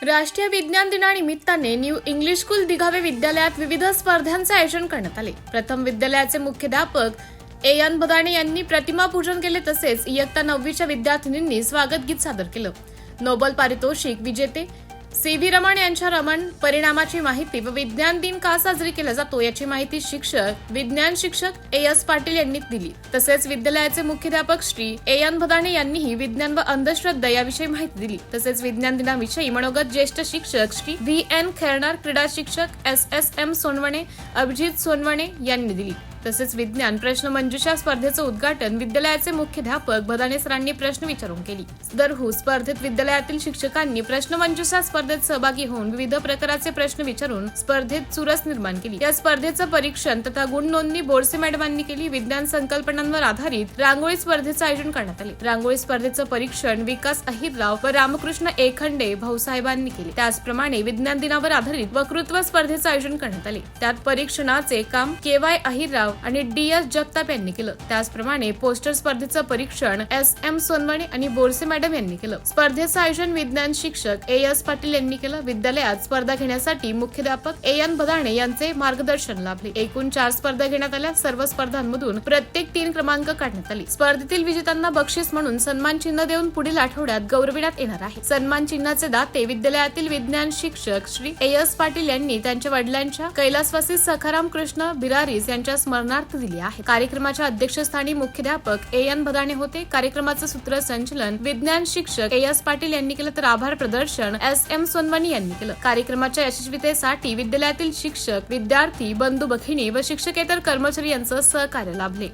राष्ट्रीय विज्ञान दिनानिमित्ताने new English school Dighave विद्यालयात विविध स्पर्धांचे आयोजन करण्यात आले। प्रथम विद्यालयाचे मुख्याध्यापक एन बदाणे यांनी प्रतिमा पूजन केले, तसेच इयत्ता 9वीच्या विद्यार्थिनींनी स्वागत गीत सादर केलं। नोबेल पारितोषिक विजेते सी.व्ही. रमण यांच्या रमण परिणामाची माहिती व विज्ञान दिन का साजरी केला जातो याची माहिती विज्ञान शिक्षक एस पाटील यांनी दिली। तसेच विद्यालयाचे मुख्याध्यापक श्री एन बदाणे यांनीही विज्ञान व अंधश्रद्धा याविषयी माहिती दिली। तसेच विज्ञान दिनाविषयी मनोगत ज्येष्ठ शिक्षक श्री व्ही.एन. खेरणार, क्रीडा शिक्षक एस.एम. सोनवणे, अभिजित सोनवणे यांनी दिली। तसेच विज्ञान प्रश्न मंजुषा स्पर्धेचं उद्घाटन विद्यालयाचे मुख्याध्यापक बदाणे सरांनी प्रश्न विचारून केली। सदरहू स्पर्धेत विद्यालयातील शिक्षकांनी प्रश्न मंजुषा स्पर्धेत सहभागी होऊन विविध प्रकारचे प्रश्न विचारून स्पर्धेत चुरस निर्माण केली। या स्पर्धेचं परीक्षण तथा गुण नोंदणी बोरसे मॅडमांनी केली। विज्ञान संकल्पनांवर आधारित रांगोळी स्पर्धेचं आयोजन करण्यात आले। रांगोळी स्पर्धेचं परीक्षण विकास अहिरराव व रामकृष्ण एखंडे भाऊसाहेबांनी केले। त्याचप्रमाणे विज्ञान दिनावर आधारित वक्तृत्व स्पर्धेचं आयोजन करण्यात आले। त्यात परीक्षणाचे काम के.वाय. अहिरराव आणि डी.एस. जगताप यांनी केलं। त्याचप्रमाणे पोस्टर स्पर्धेचं परीक्षण एस.एम. सोनवणे आणि बोरसे मॅडम यांनी केलं। स्पर्धेचं आयोजन विज्ञान शिक्षक एस पाटील यांनी केलं। विद्यालयात स्पर्धा घेण्यासाठी मुख्याध्यापक एन बदाणे यांचे मार्गदर्शन लाभले। एकूण 4 स्पर्धा घेण्यात आल्या। सर्व स्पर्धांमधून प्रत्येक 3 क्रमांक काढण्यात आले। स्पर्धेतील विजेत्यांना बक्षीस म्हणून सन्मान चिन्ह देऊन पुढील आठवड्यात गौरविण्यात येणार आहे। सन्मान चिन्हाचे दाते विद्यालयातील विज्ञान शिक्षक श्री एस पाटील यांनी त्यांच्या वडिलांच्या कैलासवासी सखाराम कृष्ण बिरारीस यांच्या स्मरणार्थ दिली आहे। कार्यक्रमाच्या अध्यक्षस्थानी मुख्याध्यापक एन बदाणे होते। कार्यक्रमाचं सूत्रसंचालन विज्ञान शिक्षक एस पाटील यांनी केलं, तर आभार प्रदर्शन एस.एम. सोनवणे यांनी केलं। कार्यक्रमाच्या यशस्वीतेसाठी विद्यालयातील शिक्षक, विद्यार्थी, बंधू भगिनी व शिक्षकेतर कर्मचारी यांचं सहकार्य लाभले।